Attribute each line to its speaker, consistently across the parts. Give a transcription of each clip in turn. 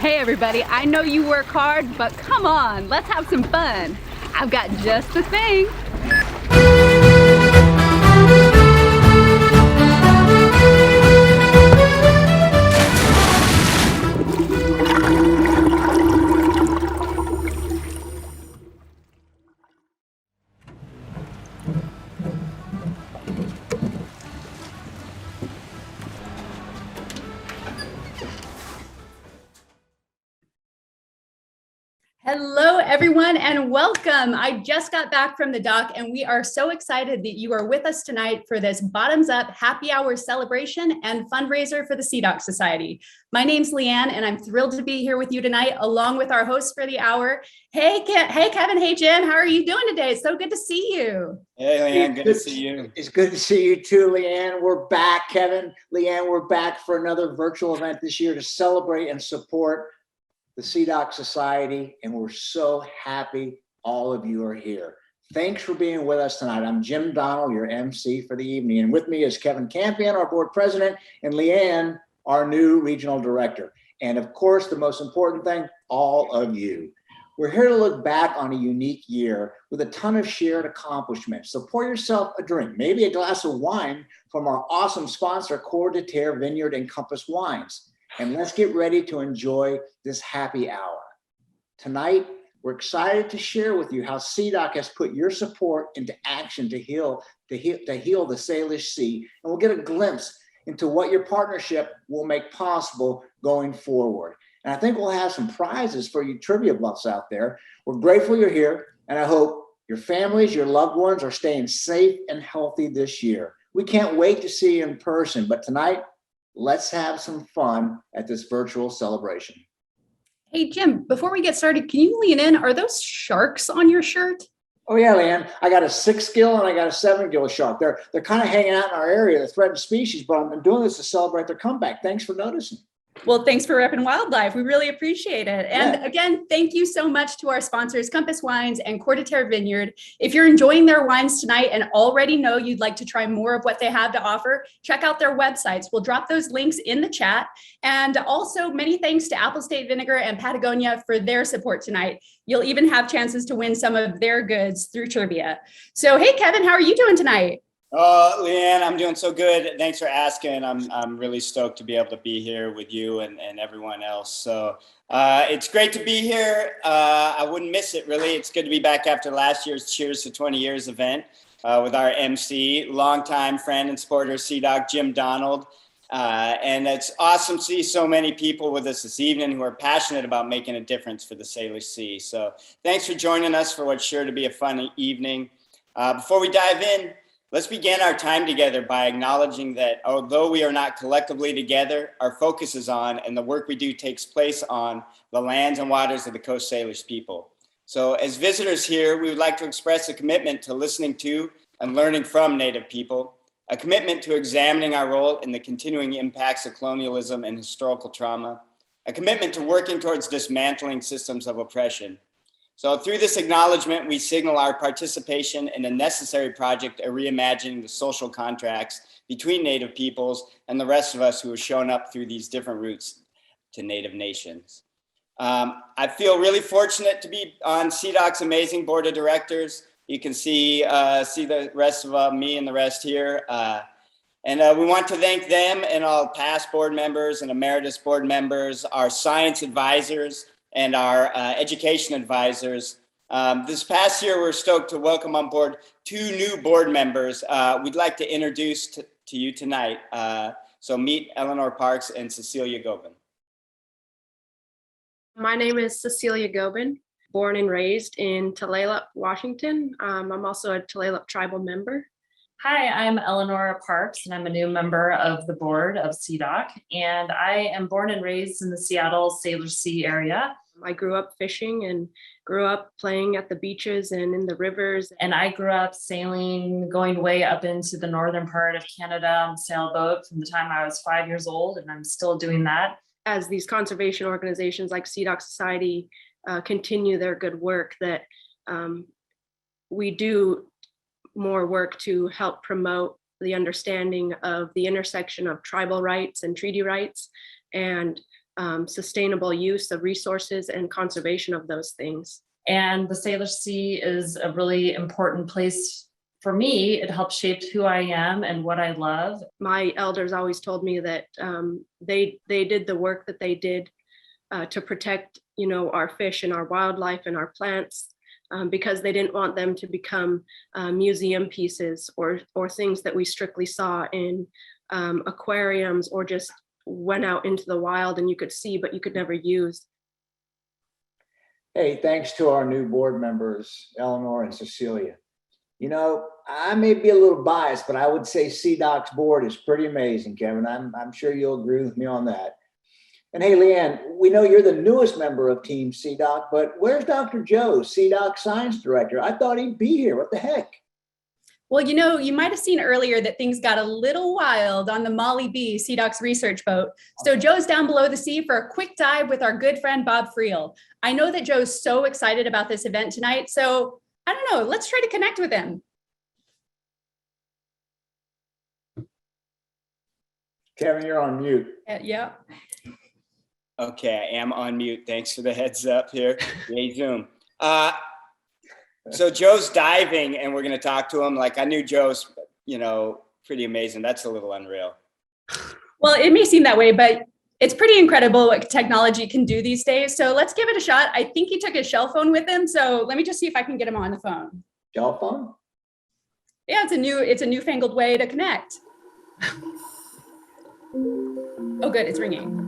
Speaker 1: Hey everybody, I know you work hard, but come on, let's have some fun. I've got just the thing. Hello, everyone, and welcome. I just got back from the dock, and we are so excited that you are with us tonight for this bottoms-up happy hour celebration and fundraiser for the Sea Dock Society. My name's Leanne, and I'm thrilled to be here with you tonight, along with our host for the hour. Hey, Kevin. Hey, Jen. How are you doing today? It's so good to see you.
Speaker 2: Hey, Leanne. Good to see you.
Speaker 3: It's good to see you too, Leanne. We're back, Kevin. Leanne, we're back for another virtual event this year to celebrate and support the Sea Dock Society, and we're so happy all of you are here. Thanks for being with us tonight. I'm Jim Donald, your MC for the evening, and with me is Kevin Campion, our board president, and Leanne, our new regional director. And of course, the most important thing, all of you. We're here to look back on a unique year with a ton of shared accomplishments. So pour yourself a drink, maybe a glass of wine from our awesome sponsor, Coeur de Terre Vineyard and Compass Wines. And let's get ready to enjoy this happy hour. Tonight, we're excited to share with you how Sea Dock has put your support into action to heal the Salish Sea. And we'll get a glimpse into what your partnership will make possible going forward. And I think we'll have some prizes for you trivia buffs out there. We're grateful you're here, and I hope your families, your loved ones are staying safe and healthy this year. We can't wait to see you in person, but tonight, let's have some fun at this virtual celebration.
Speaker 1: Hey, Jim, before we get started, can you lean in? Are those sharks on your shirt?
Speaker 3: Oh yeah, Leanne, I got a 6-gill and I got a 7-gill shark. They're kind of hanging out in our area, the threatened species, but I'm doing this to celebrate their comeback. Thanks for noticing.
Speaker 1: Well, thanks for repping wildlife. We really appreciate it. And again, thank you so much to our sponsors, Compass Wines and Coeur de Terre Vineyard. If you're enjoying their wines tonight and already know you'd like to try more of what they have to offer, check out their websites. We'll drop those links in the chat. And also many thanks to Apple State Vinegar and Patagonia for their support tonight. You'll even have chances to win some of their goods through trivia. So, hey, Kevin, how are you doing tonight?
Speaker 2: Oh, Leanne, I'm doing so good. Thanks for asking. I'm really stoked to be able to be here with you and everyone else. So it's great to be here. I wouldn't miss it, really. It's good to be back after last year's Cheers to 20 Years event with our MC, longtime friend and supporter, Sea Dock, Jim Donald. And it's awesome to see so many people with us this evening who are passionate about making a difference for the Salish Sea. So thanks for joining us for what's sure to be a fun evening. Before we dive in, let's begin our time together by acknowledging that although we are not collectively together, our focus is on and the work we do takes place on the lands and waters of the Coast Salish people. So as visitors here, we would like to express a commitment to listening to and learning from Native people, a commitment to examining our role in the continuing impacts of colonialism and historical trauma, a commitment to working towards dismantling systems of oppression. So through this acknowledgement, we signal our participation in a necessary project of reimagining the social contracts between Native peoples and the rest of us who have shown up through these different routes to Native nations. I feel really fortunate to be on Sea Dock's amazing board of directors. You can see the rest of me and the rest here. And we want to thank them and all past board members and emeritus board members, our science advisors, and our education advisors. This past year, we're stoked to welcome on board 2 new board members we'd like to introduce to you tonight. So meet Eleanor Parks and Cecilia Gobin.
Speaker 4: My name is Cecilia Gobin, born and raised in Tulalip, Washington. I'm also a Tulalip tribal member.
Speaker 5: Hi, I'm Eleanor Parks, and I'm a new member of the board of Sea Dock, and I am born and raised in the Seattle Salish Sea area.
Speaker 4: I grew up fishing and grew up playing at the beaches and in the rivers.
Speaker 5: And I grew up sailing, going way up into the northern part of Canada on a sailboat from the time I was 5 years old, and I'm still doing that.
Speaker 4: As these conservation organizations like Sea Dock Society continue their good work, that we do more work to help promote the understanding of the intersection of tribal rights and treaty rights, and sustainable use of resources and conservation of those things.
Speaker 5: And the Salish Sea is a really important place for me. It helps shape who I am and what I love.
Speaker 4: My elders always told me that they did the work that they did to protect, our fish and our wildlife and our plants, because they didn't want them to become museum pieces or things that we strictly saw in aquariums or just went out into the wild and you could see, but you could never use.
Speaker 3: Hey, thanks to our new board members, Eleanor and Cecilia. I may be a little biased, but I would say CDOC's board is pretty amazing, Kevin. I'm sure you'll agree with me on that. And hey, Leanne, we know you're the newest member of Team CDOC, but where's Dr. Joe, CDOC Science Director? I thought he'd be here. What the heck?
Speaker 1: Well, you might have seen earlier that things got a little wild on the Molly B, CDOC's research boat. So Joe's down below the sea for a quick dive with our good friend, Bob Friel. I know that Joe's so excited about this event tonight. So I don't know, let's try to connect with him.
Speaker 3: Kevin, you're on mute.
Speaker 1: Yeah.
Speaker 2: Okay, I am on mute. Thanks for the heads up here. Yay, Zoom. So Joe's diving and we're going to talk to him. Like I knew Joe's, pretty amazing. That's a little unreal.
Speaker 1: Well, it may seem that way, but it's pretty incredible what technology can do these days. So let's give it a shot. I think he took his shell phone with him. So let me just see if I can get him on the phone.
Speaker 3: Shell phone?
Speaker 1: Yeah, it's a newfangled way to connect. Oh, good, it's ringing.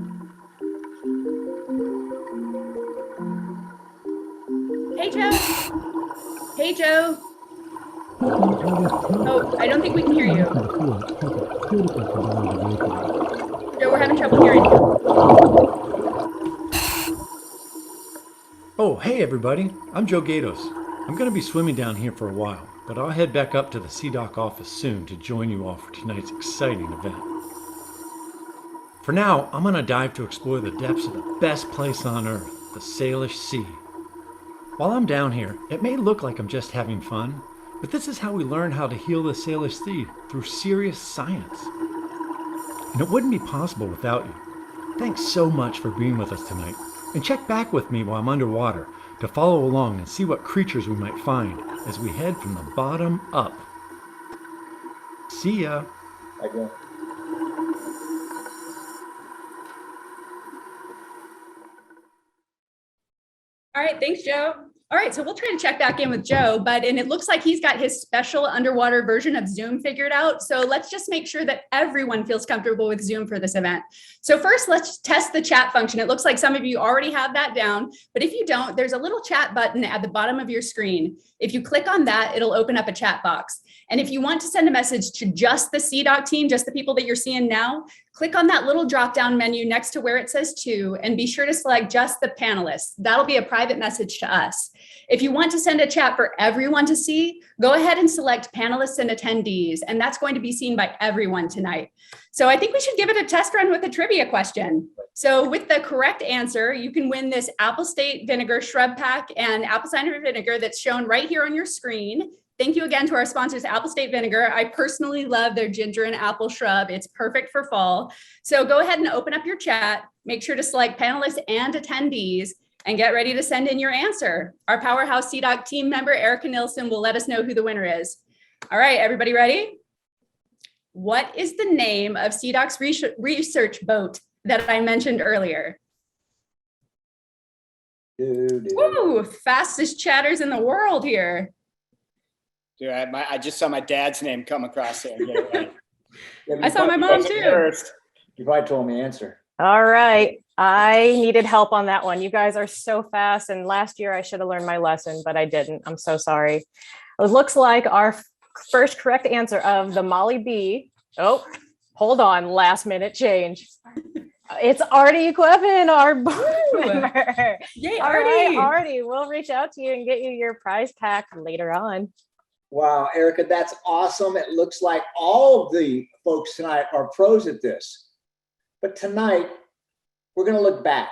Speaker 1: Hey, Joe. Hey, Joe. Oh, I don't think we can hear you. Joe, we're having trouble hearing you.
Speaker 6: Oh, hey everybody, I'm Joe Gatos. I'm going to be swimming down here for a while, but I'll head back up to the CDOC office soon to join you all for tonight's exciting event. For now, I'm going to dive to explore the depths of the best place on Earth, the Salish Sea. While I'm down here, it may look like I'm just having fun, but this is how we learn how to heal the Salish Sea through serious science. And it wouldn't be possible without you. Thanks so much for being with us tonight. And check back with me while I'm underwater to follow along and see what creatures we might find as we head from the bottom up. See ya.
Speaker 3: I go.
Speaker 1: All right, thanks, Joe. All right, so we'll try to check back in with Joe, and it looks like he's got his special underwater version of Zoom figured out. So let's just make sure that everyone feels comfortable with Zoom for this event. So first, let's test the chat function. It looks like some of you already have that down, but if you don't, there's a little chat button at the bottom of your screen. If you click on that, it'll open up a chat box. And if you want to send a message to just the CDOC team, just the people that you're seeing now, click on that little drop-down menu next to where it says to, and be sure to select just the panelists. That'll be a private message to us. If you want to send a chat for everyone to see, go ahead and select panelists and attendees, and that's going to be seen by everyone tonight. So I think we should give it a test run with a trivia question. So with the correct answer, you can win this apple state vinegar shrub pack and apple cider vinegar that's shown right here on your screen. Thank you again to our sponsors, Apple State Vinegar. I personally love their ginger and apple shrub. It's perfect for fall. So go ahead and open up your chat. Make sure to select panelists and attendees and get ready to send in your answer. Our Powerhouse CDOC team member, Erica Nilsson, will let us know who the winner is. All right, everybody ready? What is the name of CDOC's research boat that I mentioned earlier? Woo, fastest chatters in the world here.
Speaker 2: Dude, I just saw my dad's name come across there.
Speaker 1: I saw my mom too.
Speaker 3: You probably told me the answer.
Speaker 7: All right. I needed help on that one. You guys are so fast. And last year I should have learned my lesson, but I didn't. I'm so sorry. It looks like our first correct answer of the Molly B. Oh, hold on. Last minute change. It's Artie Quevin, our board member.
Speaker 1: Yay,
Speaker 7: Artie, we'll reach out to you and get you your prize pack later on.
Speaker 3: Wow, Erica, that's awesome. It looks like all of the folks tonight are pros at this. But tonight, we're going to look back,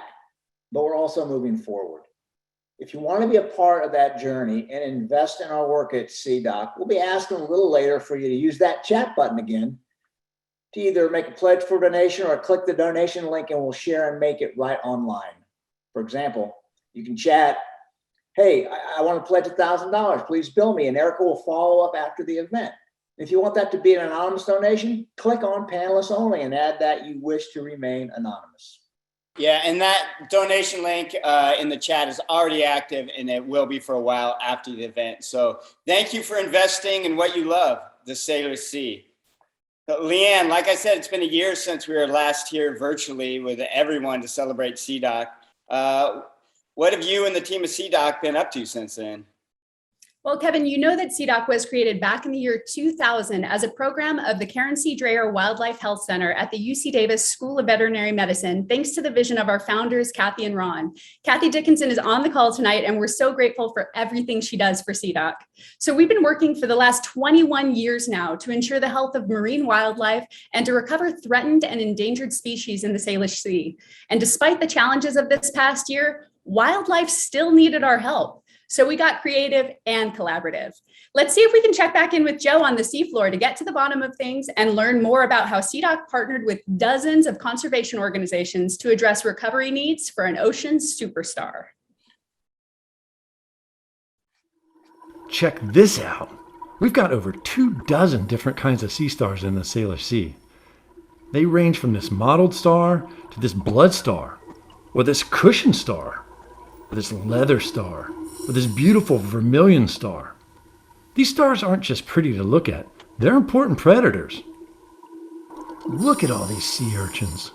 Speaker 3: but we're also moving forward. If you want to be a part of that journey and invest in our work at CDOC, we'll be asking a little later for you to use that chat button again. to either make a pledge for donation or click the donation link and we'll share and make it right online. For example, you can chat, hey, I want to pledge $1,000, please bill me, and Erica will follow up after the event. If you want that to be an anonymous donation, click on panelists only and add that you wish to remain anonymous.
Speaker 2: Yeah, and that donation link in the chat is already active, and it will be for a while after the event. So thank you for investing in what you love, the Sailor Sea. But Leanne, like I said, it's been a year since we were last here virtually with everyone to celebrate CDOC. What have you and the team of CDOC been up to since then?
Speaker 1: Well, Kevin, you know that CDOC was created back in the year 2000 as a program of the Karen C. Dreyer Wildlife Health Center at the UC Davis School of Veterinary Medicine, thanks to the vision of our founders, Kathy and Ron. Kathy Dickinson is on the call tonight, and we're so grateful for everything she does for CDOC. So we've been working for the last 21 years now to ensure the health of marine wildlife and to recover threatened and endangered species in the Salish Sea. And despite the challenges of this past year, wildlife still needed our help. So we got creative and collaborative. Let's see if we can check back in with Joe on the seafloor to get to the bottom of things and learn more about how CDOC partnered with dozens of conservation organizations to address recovery needs for an ocean superstar.
Speaker 6: Check this out. We've got over 24 different kinds of sea stars in the Salish Sea. They range from this mottled star to this blood star, or this cushion star, or this leather star, or this beautiful vermilion star. These stars aren't just pretty to look at, they're important predators. Look at all these sea urchins.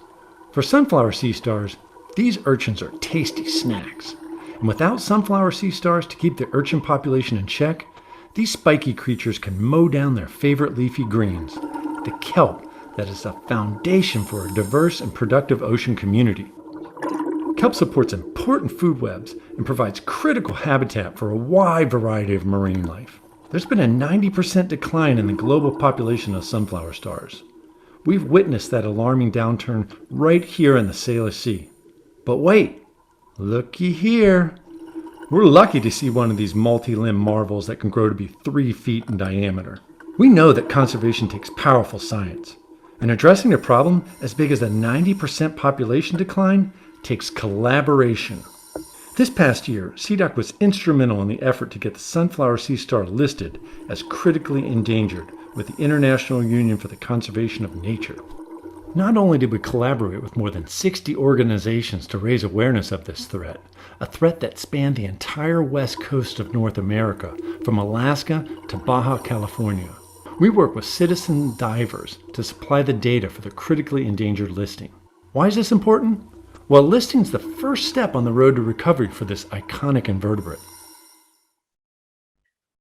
Speaker 6: For sunflower sea stars, these urchins are tasty snacks. And without sunflower sea stars to keep the urchin population in check, these spiky creatures can mow down their favorite leafy greens, the kelp that is the foundation for a diverse and productive ocean community. Kelp supports important food webs and provides critical habitat for a wide variety of marine life. There's been a 90% decline in the global population of sunflower stars. We've witnessed that alarming downturn right here in the Salish Sea. But wait, looky here. We're lucky to see one of these multi-limb marvels that can grow to be 3 feet in diameter. We know that conservation takes powerful science, and addressing a problem as big as a 90% population decline takes collaboration. This past year, CDOC was instrumental in the effort to get the sunflower sea star listed as critically endangered with the International Union for the Conservation of Nature. Not only did we collaborate with more than 60 organizations to raise awareness of this threat, a threat that spanned the entire west coast of North America, from Alaska to Baja California. We work with citizen divers to supply the data for the critically endangered listing. Why is this important? Well, listing is the first step on the road to recovery for this iconic invertebrate.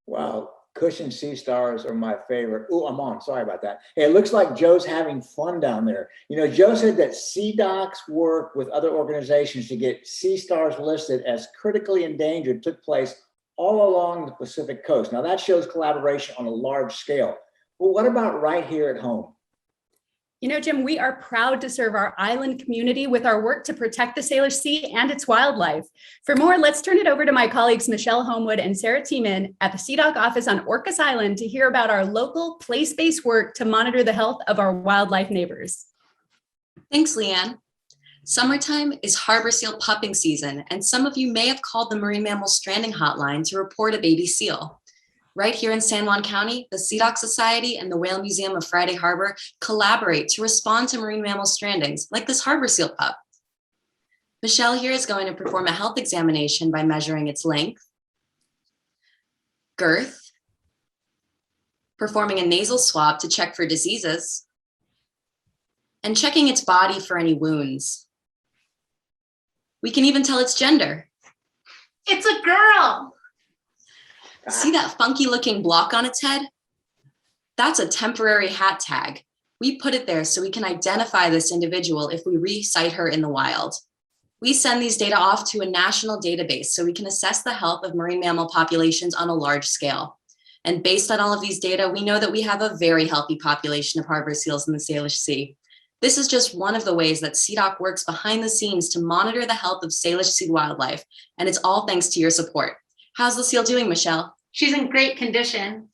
Speaker 3: Wow, cushion sea stars are my favorite. Oh, I'm on, sorry about that. Hey, it looks like Joe's having fun down there. You know, Joe said that CDOC's work with other organizations to get sea stars listed as critically endangered took place all along the Pacific coast. Now that shows collaboration on a large scale. Well, what about right here at home?
Speaker 1: You know, Jim, we are proud to serve our island community with our work to protect the Salish Sea and its wildlife. For more, let's turn it over to my colleagues, Michelle Homewood and Sarah Tiemann at the CDOC office on Orcas Island to hear about our local place-based work to monitor the health of our wildlife neighbors.
Speaker 8: Thanks, Leanne. Summertime is harbor seal pupping season, and some of you may have called the Marine Mammal Stranding Hotline to report a baby seal. Right here in San Juan County, the CDOC Society and the Whale Museum of Friday Harbor collaborate to respond to marine mammal strandings, like this harbor seal pup. Michelle here is going to perform a health examination by measuring its length, girth, performing a nasal swab to check for diseases, and checking its body for any wounds. We can even tell its gender. It's a girl. See that funky looking block on its head? That's a temporary hat tag. We put it there so we can identify this individual if we re-sight her in the wild. We send these data off to a national database so we can assess the health of marine mammal populations on a large scale. And based on all of these data, we know that we have a very healthy population of harbor seals in the Salish Sea. This is just one of the ways that CDOC works behind the scenes to monitor the health of Salish Sea wildlife, and it's all thanks to your support. How's the seal doing, Michelle?
Speaker 9: She's in great condition.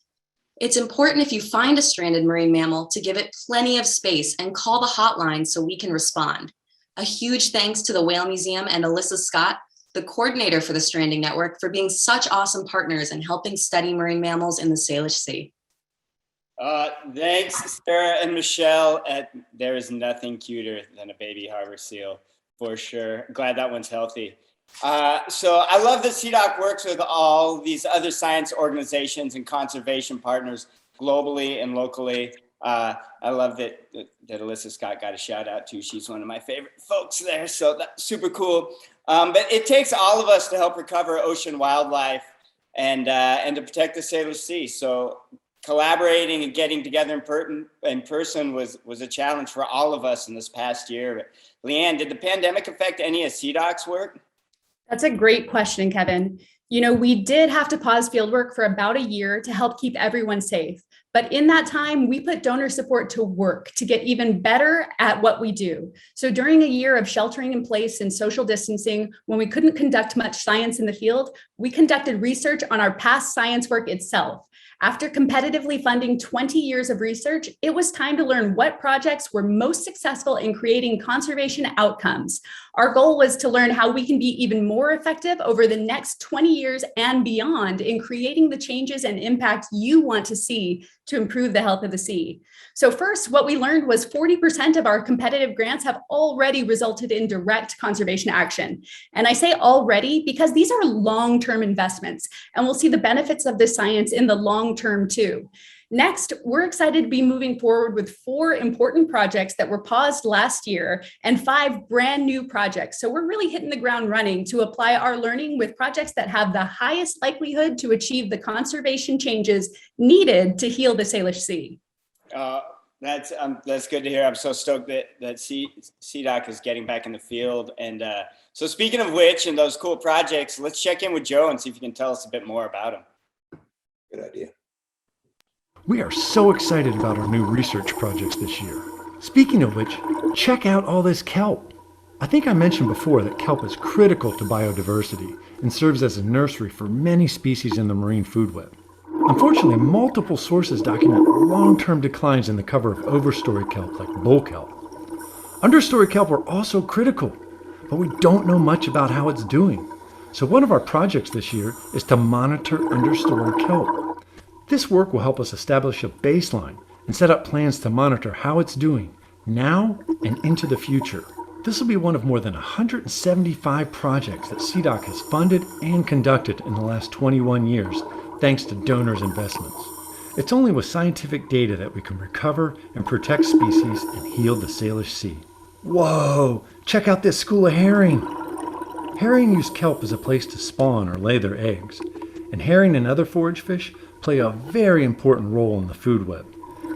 Speaker 8: It's important if you find a stranded marine mammal to give it plenty of space and call the hotline so we can respond. A huge thanks to the Whale Museum and Alyssa Scott, the coordinator for the Stranding Network, for being such awesome partners and helping study marine mammals in the Salish Sea.
Speaker 2: Thanks, Sarah and Michelle. There is nothing cuter than a baby harbor seal, for sure. Glad that one's healthy. So I love that CDOC works with all these other science organizations and conservation partners globally and locally. I love that Alyssa Scott got a shout out too. She's one of my favorite folks there. So that's super cool. But it takes all of us to help recover ocean wildlife and to protect the Salish Sea. So collaborating and getting together in person was a challenge for all of us in this past year. But Leanne, did the pandemic affect any of CDOC's work?
Speaker 1: That's a great question, Kevin. You know, we did have to pause fieldwork for about a year to help keep everyone safe. But in that time, we put donor support to work to get even better at what we do. So during a year of sheltering in place and social distancing, when we couldn't conduct much science in the field, we conducted research on our past science work itself. After competitively funding 20 years of research, it was time to learn what projects were most successful in creating conservation outcomes. Our goal was to learn how we can be even more effective over the next 20 years and beyond in creating the changes and impact you want to see to improve the health of the sea. So first, what we learned was 40% of our competitive grants have already resulted in direct conservation action. And I say already because these are long-term investments, and we'll see the benefits of this science in the long term too. Next, we're excited to be moving forward with 4 important projects that were paused last year and 5 brand new projects. So we're really hitting the ground running to apply our learning with projects that have the highest likelihood to achieve the conservation changes needed to heal the Salish Sea.
Speaker 2: That's good to hear. I'm so stoked that CDOC is getting back in the field. And so speaking of which, and those cool projects, let's check in with Joe and see if you can tell us a bit more about them.
Speaker 3: Good idea.
Speaker 6: We are so excited about our new research projects this year. Speaking of which, check out all this kelp. I think I mentioned before that kelp is critical to biodiversity and serves as a nursery for many species in the marine food web. Unfortunately, multiple sources document long-term declines in the cover of overstory kelp like bull kelp. Understory kelp are also critical, but we don't know much about how it's doing. So one of our projects this year is to monitor understory kelp. This work will help us establish a baseline and set up plans to monitor how it's doing now and into the future. This will be one of more than 175 projects that CDOC has funded and conducted in the last 21 years, thanks to donors' investments. It's only with scientific data that we can recover and protect species and heal the Salish Sea. Whoa! Check out this school of herring! Herring use kelp as a place to spawn or lay their eggs, and herring and other forage fish play a very important role in the food web,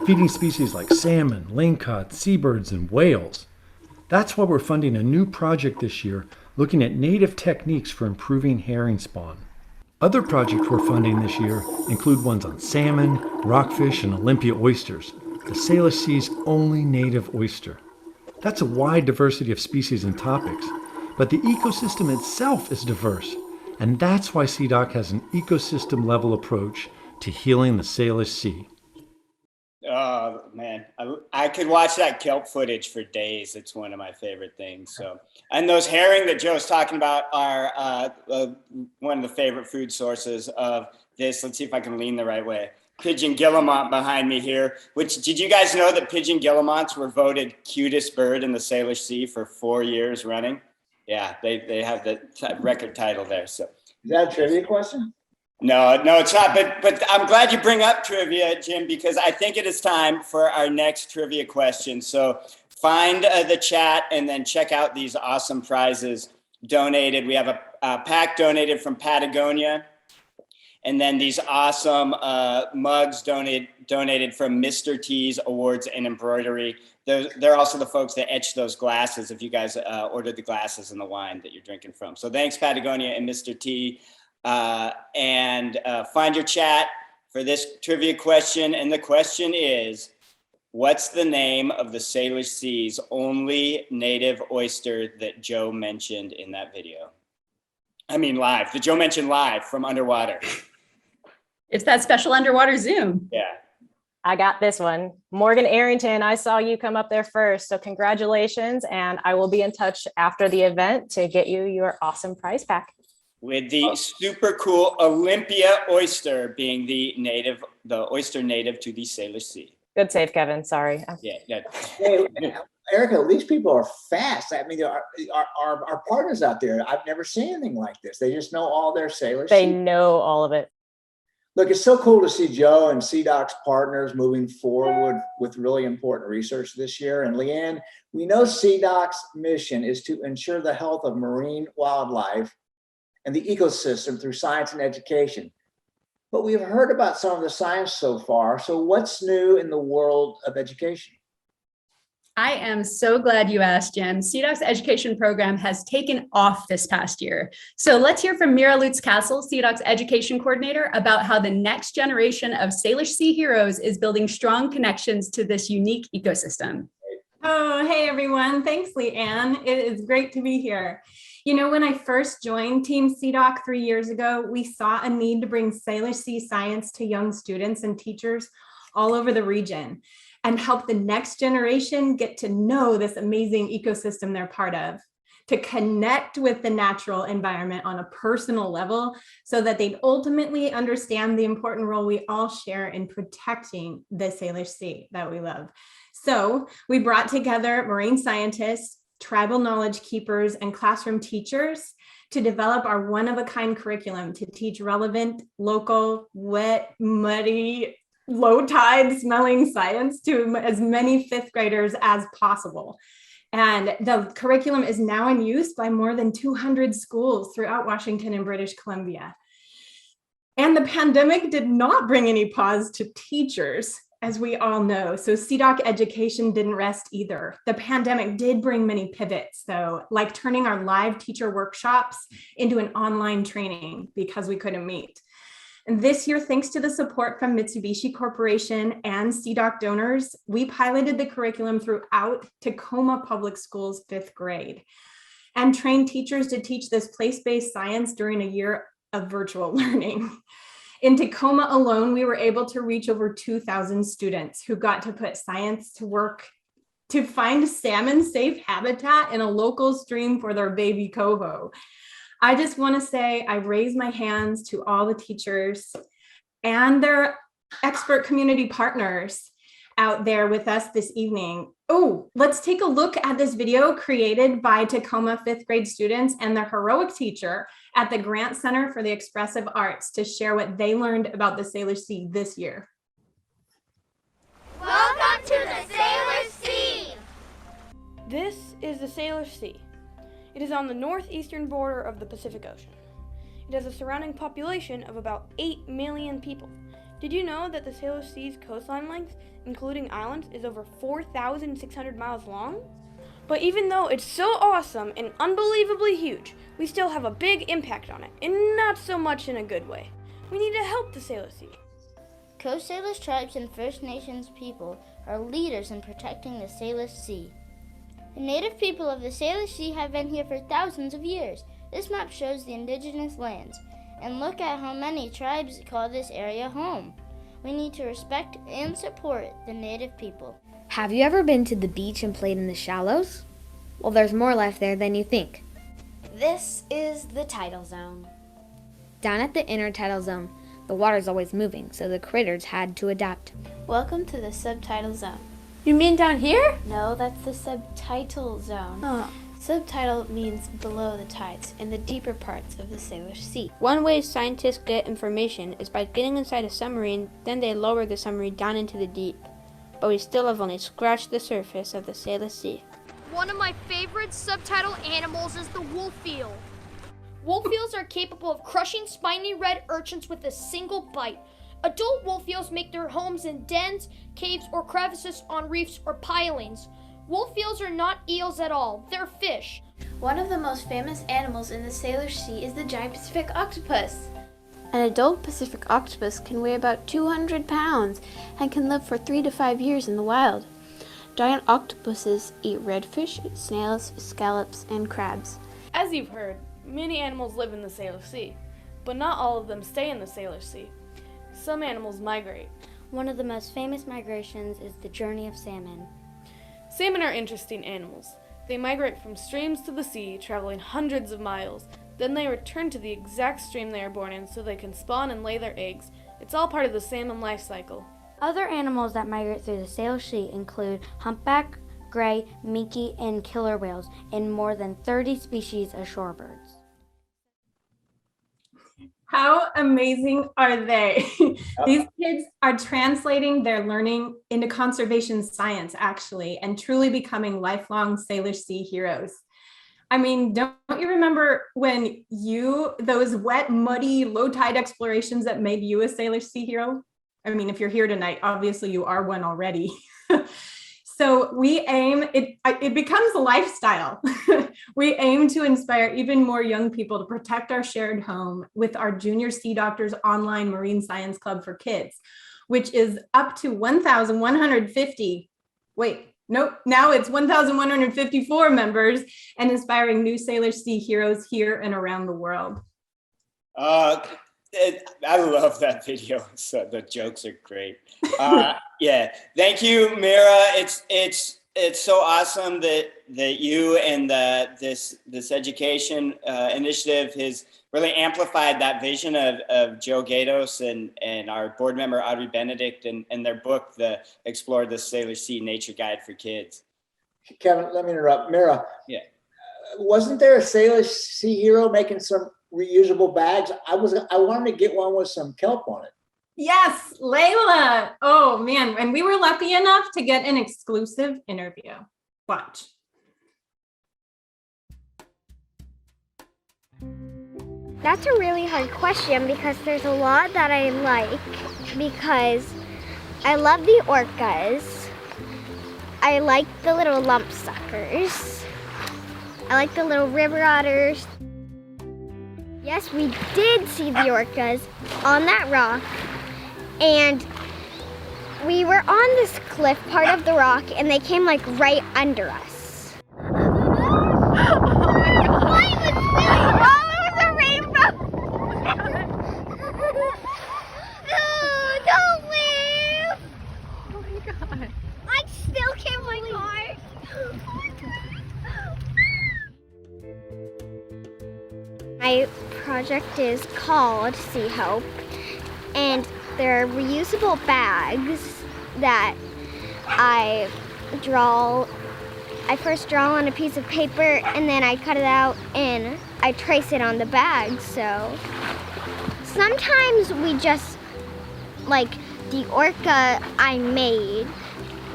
Speaker 6: feeding species like salmon, lingcod, seabirds, and whales. That's why we're funding a new project this year looking at native techniques for improving herring spawn. Other projects we're funding this year include ones on salmon, rockfish, and Olympia oysters, the Salish Sea's only native oyster. That's a wide diversity of species and topics, but the ecosystem itself is diverse, and that's why CDOC has an ecosystem-level approach to healing the Salish Sea.
Speaker 2: Oh man, I could watch that kelp footage for days. It's one of my favorite things. So, and those herring that Joe's talking about are one of the favorite food sources of this. Let's see if I can lean the right way. Pigeon guillemot behind me here. Which, did you guys know that pigeon guillemots were voted cutest bird in the Salish Sea for 4 years running? Yeah, they have the record title there. So,
Speaker 3: Is that a trivia question?
Speaker 2: No, it's not. But I'm glad you bring up trivia, Jim, because I think it is time for our next trivia question. So find the chat and then check out these awesome prizes donated. We have a pack donated from Patagonia, and then these awesome mugs donated from Mr. T's Awards and Embroidery. They're also the folks that etch those glasses if you guys ordered the glasses and the wine that you're drinking from. So thanks, Patagonia and Mr. T. And find your chat for this trivia question. And the question is, what's the name of the Salish Sea's only native oyster that Joe mentioned in that video? I mean live, that Joe mentioned live from underwater.
Speaker 1: It's that special underwater Zoom.
Speaker 2: Yeah.
Speaker 7: I got this one. Morgan Arrington, I saw you come up there first. So congratulations. And I will be in touch after the event to get you your awesome prize pack.
Speaker 2: With the super cool Olympia oyster being the oyster native to the Salish Sea.
Speaker 7: Good save, Kevin. Sorry.
Speaker 2: Yeah.
Speaker 3: Hey, Erica, these people are fast. I mean, our partners out there, I've never seen anything like this. They just know all their sailors.
Speaker 7: They know all of it.
Speaker 3: Look, it's so cool to see Joe and CDOC's partners moving forward with really important research this year. And Leanne, we know CDOC's mission is to ensure the health of marine wildlife and the ecosystem through science and education. But we've heard about some of the science so far. So what's new in the world of education?
Speaker 1: I am so glad you asked, Jim. CDOC's education program has taken off this past year. So let's hear from Mira Lutz-Castle, CDOC's education coordinator, about how the next generation of Salish Sea heroes is building strong connections to this unique ecosystem.
Speaker 9: Oh, hey everyone. Thanks, Leanne. It is great to be here. You know, when I first joined Team CDOC 3 years ago, we saw a need to bring Salish Sea science to young students and teachers all over the region and help the next generation get to know this amazing ecosystem they're part of, to connect with the natural environment on a personal level so that they'd ultimately understand the important role we all share in protecting the Salish Sea that we love. So we brought together marine scientists, tribal knowledge keepers, and classroom teachers to develop our one-of-a-kind curriculum to teach relevant, local, wet, muddy, low tide smelling science to as many fifth graders as possible. And the curriculum is now in use by more than 200 schools throughout Washington and British Columbia. And the pandemic did not bring any pause to teachers, as we all know. So CDOC education didn't rest either. The pandemic did bring many pivots, though, like turning our live teacher workshops into an online training because we couldn't meet. And this year, thanks to the support from Mitsubishi Corporation and CDOC donors, we piloted the curriculum throughout Tacoma Public Schools' fifth grade and trained teachers to teach this place-based science during a year of virtual learning. In Tacoma alone, we were able to reach over 2,000 students who got to put science to work to find salmon-safe habitat in a local stream for their baby coho. I just want to say I raise my hands to all the teachers and their expert community partners out there with us this evening. Oh, let's take a look at this video created by Tacoma fifth grade students and their heroic teacher at the Grant Center for the Expressive Arts to share what they learned about the Salish Sea this year.
Speaker 10: Welcome to the Salish Sea!
Speaker 11: This is the Salish Sea. It is on the northeastern border of the Pacific Ocean. It has a surrounding population of about 8 million people. Did you know that the Salish Sea's coastline length, including islands, is over 4,600 miles long? But even though it's so awesome and unbelievably huge, we still have a big impact on it, and not so much in a good way. We need to help the Salish Sea.
Speaker 10: Coast Salish tribes and First Nations people are leaders in protecting the Salish Sea. The native people of the Salish Sea have been here for thousands of years. This map shows the indigenous lands. And look at how many tribes call this area home. We need to respect and support the native people.
Speaker 12: Have you ever been to the beach and played in the shallows? Well, there's more life there than you think.
Speaker 13: This is the tidal zone.
Speaker 12: Down at the intertidal zone, the water's always moving, so the critters had to adapt.
Speaker 13: Welcome to the subtidal zone.
Speaker 11: You mean down here?
Speaker 13: No, that's the subtidal zone.
Speaker 11: Oh.
Speaker 13: Subtidal means below the tides, in the deeper parts of the Salish Sea.
Speaker 11: One way scientists get information is by getting inside a submarine, then they lower the submarine down into the deep. But we still have only scratched the surface of the Salish Sea.
Speaker 14: One of my favorite subtidal animals is the wolf eel. Wolf eels are capable of crushing spiny red urchins with a single bite. Adult wolf eels make their homes in dens, caves, or crevices on reefs or pilings. Wolf eels are not eels at all, they're fish.
Speaker 13: One of the most famous animals in the Salish Sea is the giant Pacific octopus.
Speaker 12: An adult Pacific octopus can weigh about 200 pounds and can live for 3 to 5 years in the wild. Giant octopuses eat redfish, snails, scallops, and crabs.
Speaker 11: As you've heard, many animals live in the Salish Sea, but not all of them stay in the Salish Sea. Some animals migrate.
Speaker 10: One of the most famous migrations is the journey of salmon.
Speaker 11: Salmon are interesting animals. They migrate from streams to the sea, traveling hundreds of miles. Then they return to the exact stream they are born in so they can spawn and lay their eggs. It's all part of the salmon life cycle.
Speaker 10: Other animals that migrate through the Salish Sea include humpback, gray, minke, and killer whales, and more than 30 species of shorebirds.
Speaker 9: How amazing are they? These kids are translating their learning into conservation science, actually, and truly becoming lifelong Salish Sea heroes. I mean, don't you remember when those wet, muddy, low tide explorations that made you a Salish Sea hero? I mean, if you're here tonight, obviously you are one already. So we aim, it becomes a lifestyle. We aim to inspire even more young people to protect our shared home with our Junior Sea Doctors online Marine Science Club for Kids, which is up to 1,150. Wait, nope, now it's 1,154 members and inspiring new Salish Sea heroes here and around the world.
Speaker 2: I love that video. So the jokes are great. Yeah, thank you, Mira. It's so awesome that you and this education initiative has really amplified that vision of Joe Gatos and our board member Audrey Benedict and their book, the Explore the Salish Sea Nature Guide for Kids.
Speaker 3: Kevin, let me interrupt. Mira,
Speaker 2: yeah,
Speaker 3: wasn't there a Salish Sea hero making some reusable bags? I wanted to get one with some kelp on it.
Speaker 9: Yes, Layla. Oh man, and we were lucky enough to get an exclusive interview. Watch.
Speaker 15: That's a really hard question because there's a lot that I like, because I love the orcas. I like the little lump suckers. I like the little river otters. Yes, we did see the orcas on that rock, and we were on this cliff part of the rock and they came like right under us. Oh my God. It was a rainbow. Oh, don't leave. Oh my God. I still can't believe it. My project is called Sea Hope, and they're reusable bags that I first draw on a piece of paper and then I cut it out and I trace it on the bag. So sometimes we just, like the orca I made,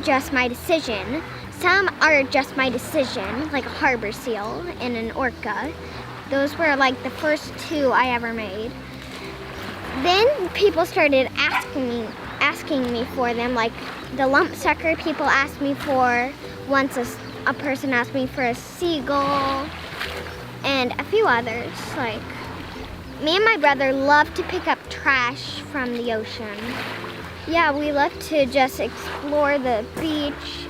Speaker 15: just my decision. Some are just my decision, like a harbor seal and an orca. Those were like the first two I ever made. Then people started asking me for them, like the lump sucker people asked me for. Once a person asked me for a seagull and a few others. Like, me and my brother love to pick up trash from the ocean. Yeah, we love to just explore the beach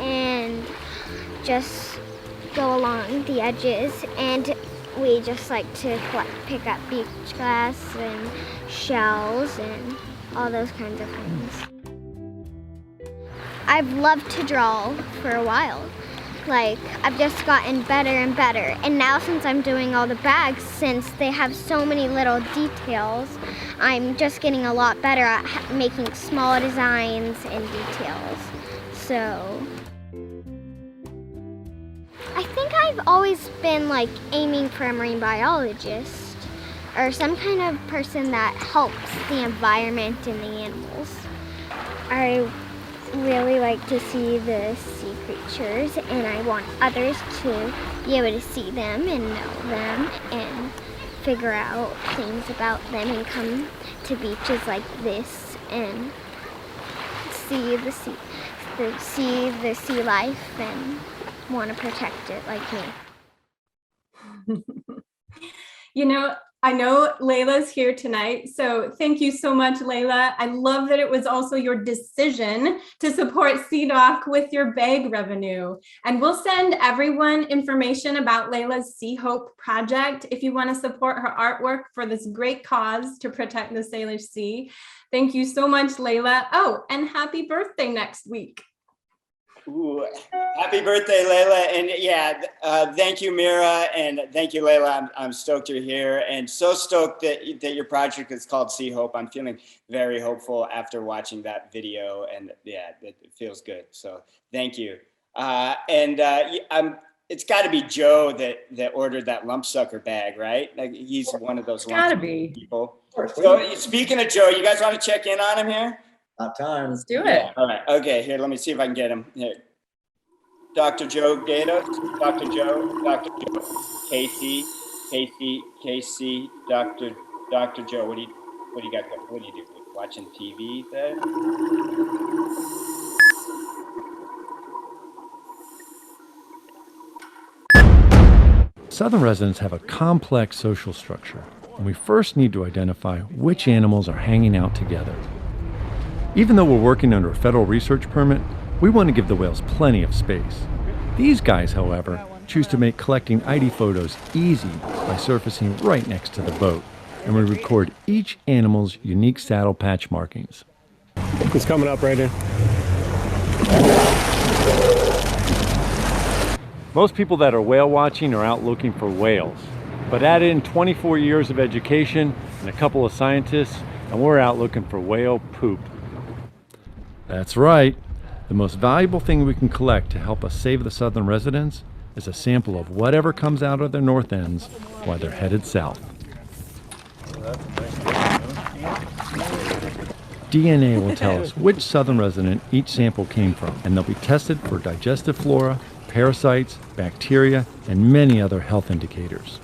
Speaker 15: and just go along the edges, and we just like to pick up beach glass and shells and all those kinds of things. I've loved to draw for a while. Like, I've just gotten better and better. And now since I'm doing all the bags, since they have so many little details, I'm just getting a lot better at making small designs and details. So I think I've always been like aiming for a marine biologist or some kind of person that helps the environment and the animals. I really like to see the sea creatures, and I want others to be able to see them and know them and figure out things about them and come to beaches like this and see the sea life and want to protect it like me.
Speaker 9: You know, I know Layla's here tonight, so thank you so much, Layla. I love that it was also your decision to support CDOC with your bag revenue. And we'll send everyone information about Layla's Sea Hope project if you want to support her artwork for this great cause to protect the Salish Sea. Thank you so much, Layla. Oh, and happy birthday next week.
Speaker 2: Ooh, happy birthday, Layla. And yeah, thank you, Mira. And thank you, Layla. I'm stoked you're here and so stoked that your project is called Sea Hope. I'm feeling very hopeful after watching that video. And yeah, it feels good. So thank you. It's got to be Joe that ordered that lump sucker bag, right? Like he's one of those lump sucker people. So speaking of Joe, you guys want to check in on him here?
Speaker 3: About time.
Speaker 1: Let's do it.
Speaker 2: Yeah. All right. Okay. Here, let me see if I can get him. Here. Dr. Joe Gatos, Dr. Joe, Casey, Dr. Joe. What do you got? What do you do? Watching TV there?
Speaker 6: Southern residents have a complex social structure, and we first need to identify which animals are hanging out together. Even though we're working under a federal research permit, we want to give the whales plenty of space. These guys, however, choose to make collecting ID photos easy by surfacing right next to the boat, and we record each animal's unique saddle patch markings.
Speaker 16: It's coming up right in.
Speaker 6: Most people that are whale watching are out looking for whales, but add in 24 years of education and a couple of scientists, and we're out looking for whale poop. That's right. The most valuable thing we can collect to help us save the southern residents is a sample of whatever comes out of their north ends while they're headed south. DNA will tell us which southern resident each sample came from, and they'll be tested for digestive flora, parasites, bacteria, and many other health indicators.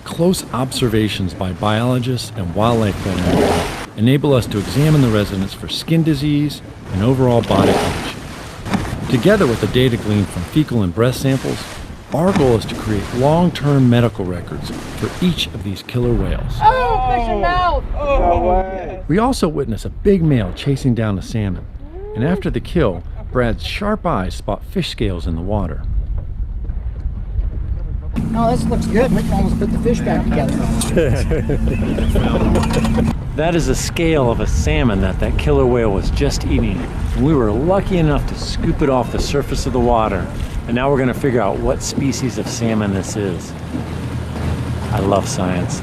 Speaker 6: Close observations by biologists and wildlife veterinarians enable us to examine the residents for skin disease and overall body condition. Together with the data gleaned from fecal and breast samples, our goal is to create long-term medical records for each of these killer whales.
Speaker 17: Oh, fish and mouth!
Speaker 16: No way.
Speaker 6: We also witness a big male chasing down a salmon, and after the kill, Brad's sharp eyes spot fish scales in the water.
Speaker 17: Oh, this looks good. We can almost put the fish back together.
Speaker 6: That is a scale of a salmon that killer whale was just eating. We were lucky enough to scoop it off the surface of the water, and now we're going to figure out what species of salmon this is. I love science.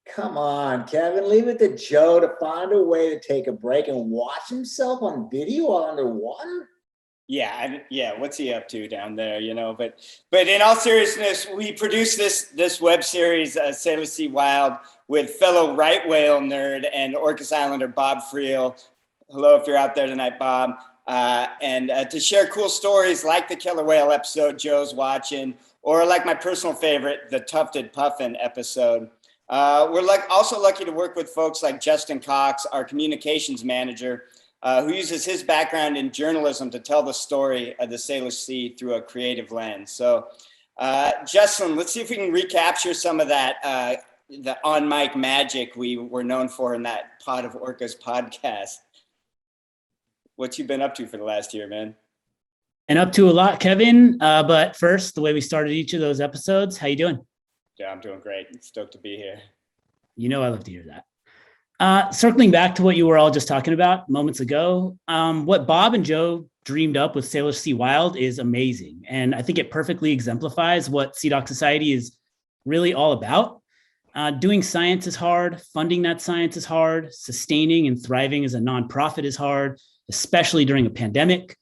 Speaker 3: Come on, Kevin, leave it to Joe to find a way to take a break and watch himself on video while underwater.
Speaker 2: Yeah, what's he up to down there, you know? But in all seriousness, we produced this web series, Salish Sea Wild, with fellow right whale nerd and Orcas Islander Bob Friel. Hello, if you're out there tonight, Bob. And to share cool stories like the killer whale episode Joe's watching, or like my personal favorite, the Tufted Puffin episode. We're also lucky to work with folks like Justin Cox, our communications manager, who uses his background in journalism to tell the story of the Salish Sea through a creative lens. So, Justin, let's see if we can recapture some of that, the on-mic magic we were known for in that Pod of Orcas podcast. What you been up to for the last year, man?
Speaker 18: And up to a lot, Kevin. But first, the way we started each of those episodes, how you doing?
Speaker 2: Yeah, I'm doing great. Stoked to be here.
Speaker 18: You know I love to hear that. Circling back to what you were all just talking about moments ago, what Bob and Joe dreamed up with Salish Sea Wild is amazing. And I think it perfectly exemplifies what CDOC Society is really all about. Doing science is hard. Funding that science is hard. Sustaining and thriving as a nonprofit is hard, especially during a pandemic.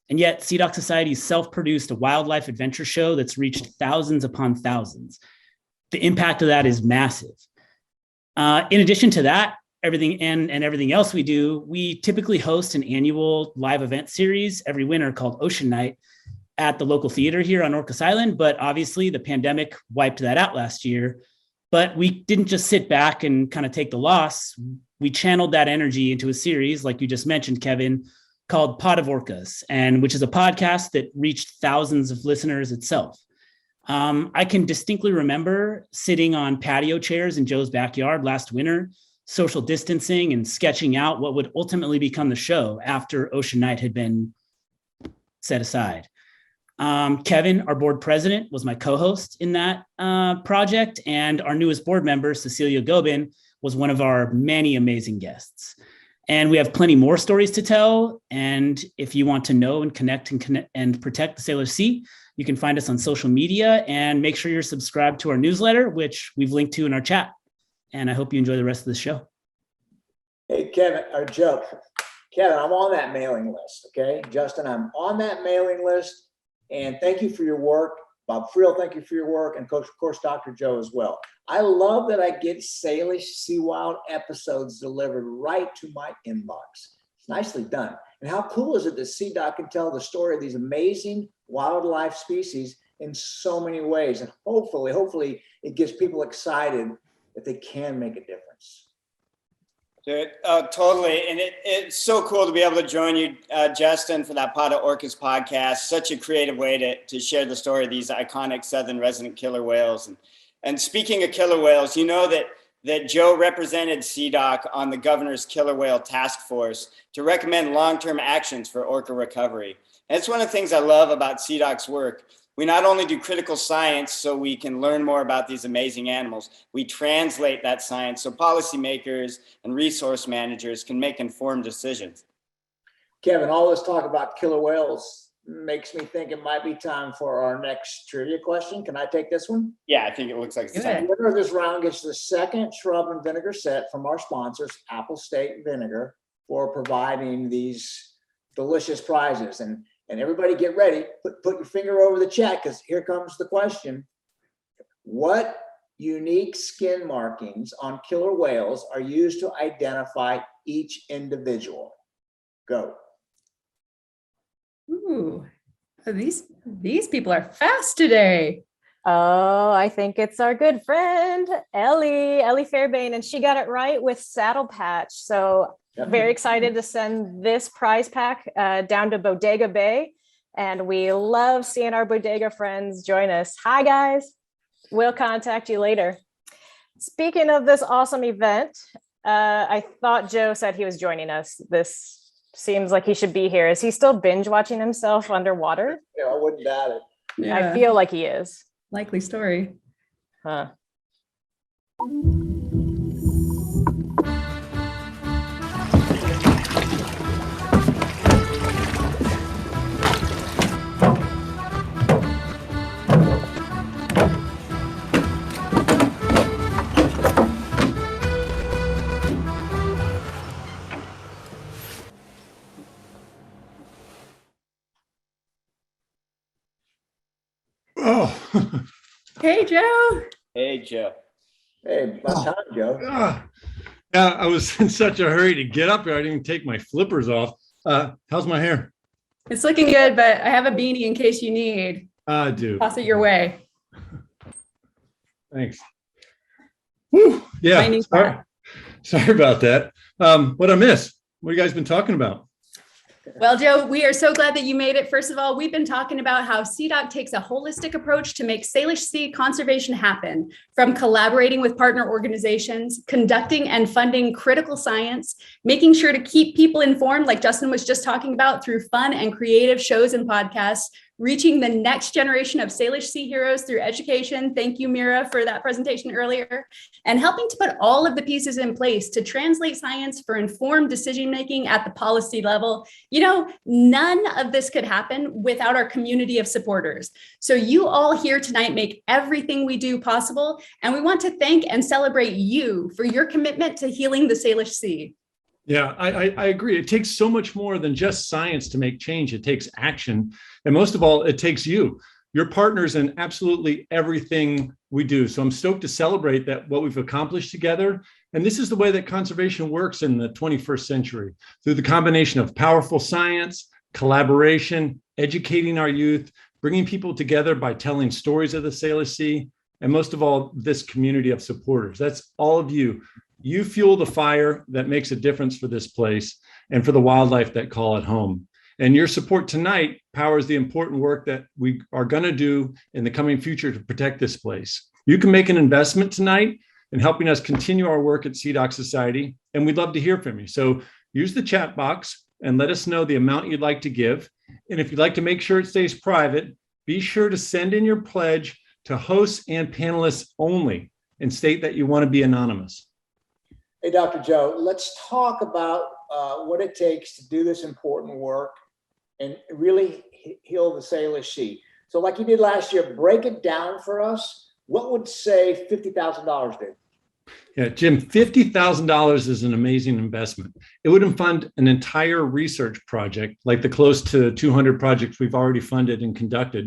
Speaker 18: And yet CDOC Society self-produced a wildlife adventure show that's reached thousands upon thousands. The impact of that is massive. In addition to that, everything else we do, we typically host an annual live event series every winter called Ocean Night at the local theater here on Orcas Island. But obviously the pandemic wiped that out last year. But we didn't just sit back and kind of take the loss. We channeled that energy into a series, like you just mentioned, Kevin, called Pod of Orcas, and which is a podcast that reached thousands of listeners itself. I can distinctly remember sitting on patio chairs in Joe's backyard last winter, social distancing and sketching out what would ultimately become the show after Ocean Night had been set aside. Kevin, our board president, was my co-host in that project, and our newest board member, Cecilia Gobin, was one of our many amazing guests. And we have plenty more stories to tell. And if you want to know and connect and protect the Sailor Sea, you can find us on social media, and make sure you're subscribed to our newsletter, which we've linked to in our chat. And I hope you enjoy the rest of the show.
Speaker 3: Hey, Kevin, or Joe. Kevin, I'm on that mailing list, okay? Justin, I'm on that mailing list, and thank you for your work. Bob Friel, thank you for your work, and of course, Dr. Joe as well. I love that I get Salish Sea Wild episodes delivered right to my inbox. It's nicely done. And how cool is it that CDOT can tell the story of these amazing wildlife species in so many ways? And hopefully it gets people excited that they can make a difference.
Speaker 2: Dude, totally. And it's so cool to be able to join you, Justin, for that Pot of Orcas podcast. Such a creative way to share the story of these iconic southern resident killer whales. And speaking of killer whales, you know that Joe represented CDOC on the governor's killer whale task force to recommend long-term actions for orca recovery. And it's one of the things I love about CDOC's work. We not only do critical science so we can learn more about these amazing animals, we translate that science so policymakers and resource managers can make informed decisions.
Speaker 3: Kevin, all this talk about killer whales makes me think it might be time for our next trivia question. Can I take this one?
Speaker 2: Yeah, I think it looks like it's time.
Speaker 3: The winner of this round gets the second shrub and vinegar set from our sponsors, Apple State Vinegar, for providing these delicious prizes. And everybody get ready, put your finger over the chat, because here comes the question. What unique skin markings on killer whales are used to identify each individual? Go.
Speaker 1: Ooh, these people are fast today.
Speaker 7: Oh, I think it's our good friend, Ellie Fairbairn, and she got it right with Saddle Patch. So very excited to send this prize pack down to Bodega Bay. And we love seeing our Bodega friends join us. Hi, guys. We'll contact you later. Speaking of this awesome event, I thought Joe said he was joining us. This seems like he should be here. Is he still binge watching himself underwater?
Speaker 3: Yeah, I wouldn't doubt it.
Speaker 1: Yeah.
Speaker 7: I feel like he is.
Speaker 1: Likely story.
Speaker 7: Huh.
Speaker 6: Oh,
Speaker 1: Hey, Joe.
Speaker 2: Hey, Joe.
Speaker 3: Hey, about time, Joe.
Speaker 6: yeah, I was in such a hurry to get up here. I didn't even take my flippers off. How's my hair?
Speaker 1: It's looking good, but I have a beanie in case you need.
Speaker 6: I do.
Speaker 1: Toss it your way.
Speaker 6: Thanks. Whew, yeah. Sorry about that. What I miss? What have you guys been talking about?
Speaker 1: Well, Joe, we are so glad that you made it. First of all, we've been talking about how CDOC takes a holistic approach to make Salish Sea conservation happen, from collaborating with partner organizations, conducting and funding critical science, making sure to keep people informed, like Justin was just talking about, through fun and creative shows and podcasts, reaching the next generation of Salish Sea heroes through education. Thank you, Mira, for that presentation earlier. And helping to put all of the pieces in place to translate science for informed decision-making at the policy level. You know, none of this could happen without our community of supporters. So you all here tonight make everything we do possible. And we want to thank and celebrate you for your commitment to healing the Salish Sea.
Speaker 6: Yeah, I agree. It takes so much more than just science to make change. It takes action. And most of all, it takes you. You're partners in absolutely everything we do. So I'm stoked to celebrate that what we've accomplished together. And this is the way that conservation works in the 21st century, through the combination of powerful science, collaboration, educating our youth, bringing people together by telling stories of the Salish Sea, and most of all, this community of supporters. That's all of you. You fuel the fire that makes a difference for this place and for the wildlife that call it home. And your support tonight powers the important work that we are going to do in the coming future to protect this place. You can make an investment tonight in helping us continue our work at CDOC Society, and we'd love to hear from you. So use the chat box and let us know the amount you'd like to give. And if you'd like to make sure it stays private, be sure to send in your pledge to hosts and panelists only and state that you want to be anonymous.
Speaker 3: Hey, Dr. Joe, let's talk about what it takes to do this important work and really heal the Salish Sea. So like you did last year, break it down for us. What would say $50,000 do?
Speaker 6: Yeah, Jim, $50,000 is an amazing investment. It would fund an entire research project, like the close to 200 projects we've already funded and conducted.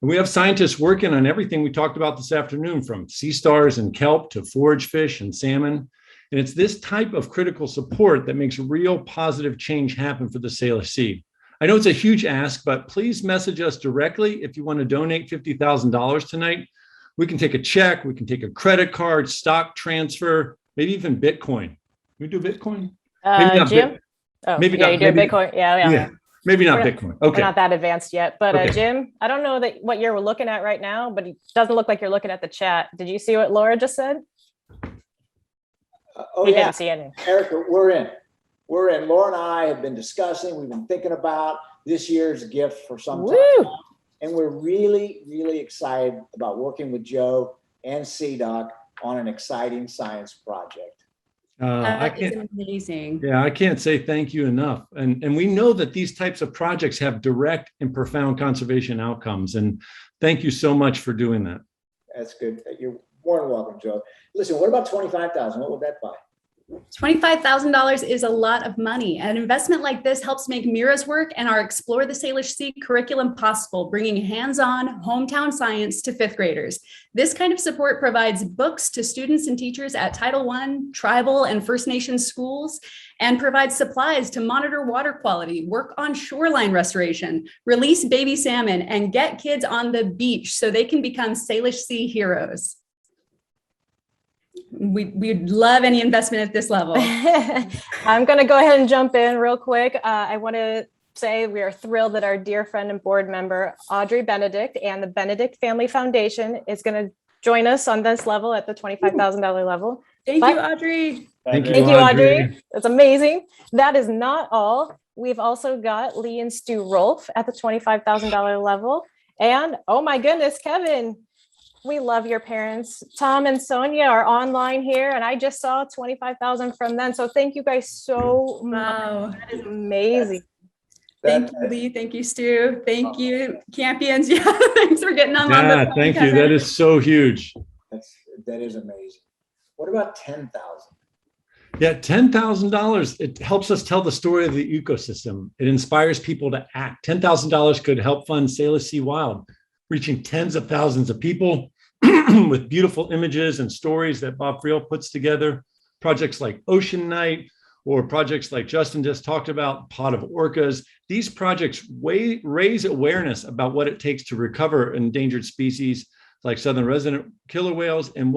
Speaker 6: And we have scientists working on everything we talked about this afternoon, from sea stars and kelp to forage fish and salmon. And it's this type of critical support that makes real positive change happen for the Salish Sea. I know it's a huge ask, but please message us directly if you want to donate $50,000 tonight. We can take a check, we can take a credit card, stock transfer, maybe even Bitcoin. Can we do Bitcoin? Maybe not
Speaker 7: Jim?
Speaker 6: maybe
Speaker 7: yeah,
Speaker 6: not,
Speaker 7: you do
Speaker 6: maybe,
Speaker 7: Bitcoin. Yeah.
Speaker 6: Maybe not
Speaker 7: We're
Speaker 6: Bitcoin.
Speaker 7: We're
Speaker 6: Okay.
Speaker 7: not that advanced yet, but
Speaker 6: Okay.
Speaker 7: Jim, I don't know what you're looking at right now, but it doesn't look like you're looking at the chat. Did you see what Laura just said?
Speaker 3: Oh,
Speaker 7: He
Speaker 3: yeah.
Speaker 7: didn't see anything.
Speaker 3: Erica, we're in. Laura and I have been discussing, we've been thinking about this year's gift for some time now, and we're really, really excited about working with Joe and CDOC on an exciting science project.
Speaker 1: That is amazing.
Speaker 6: Yeah, I can't say thank you enough. And we know that these types of projects have direct and profound conservation outcomes. And thank you so much for doing that.
Speaker 3: That's good. You're more than welcome, Joe. Listen, what about $25,000? What would that buy?
Speaker 1: $25,000 is a lot of money. An investment like this helps make Mira's work and our Explore the Salish Sea curriculum possible, bringing hands-on hometown science to fifth graders. This kind of support provides books to students and teachers at Title I, tribal, and First Nations schools, and provides supplies to monitor water quality, work on shoreline restoration, release baby salmon, and get kids on the beach so they can become Salish Sea heroes. We'd love any investment at this level.
Speaker 7: I'm going to go ahead and jump in real quick. I want to say we are thrilled that our dear friend and board member, Audrey Benedict, and the Benedict Family Foundation is going to join us on this level at the $25,000 level.
Speaker 1: Thank you, Audrey.
Speaker 6: Thank you,
Speaker 7: Audrey. That's amazing. That is not all. We've also got Lee and Stu Rolfe at the $25,000 level. And oh my goodness, Kevin, we love your parents. Tom and Sonia are online here, and I just saw 25,000 from them. So thank you guys so much. That is amazing.
Speaker 1: Thank you, Lee. Thank you, Stu. Thank you, Campions. Yeah, thanks for getting on.
Speaker 6: Yeah, thank you. That is so huge.
Speaker 3: That is amazing. What about 10,000?
Speaker 6: Yeah, $10,000. It helps us tell the story of the ecosystem. It inspires people to act. $10,000 could help fund Salish Sea Wild, reaching tens of thousands of people with beautiful images and stories that Bob Friel puts together. Projects like Ocean Night, or projects like Justin just talked about, Pot of Orcas. These projects raise awareness about what it takes to recover endangered species like southern resident killer whales, and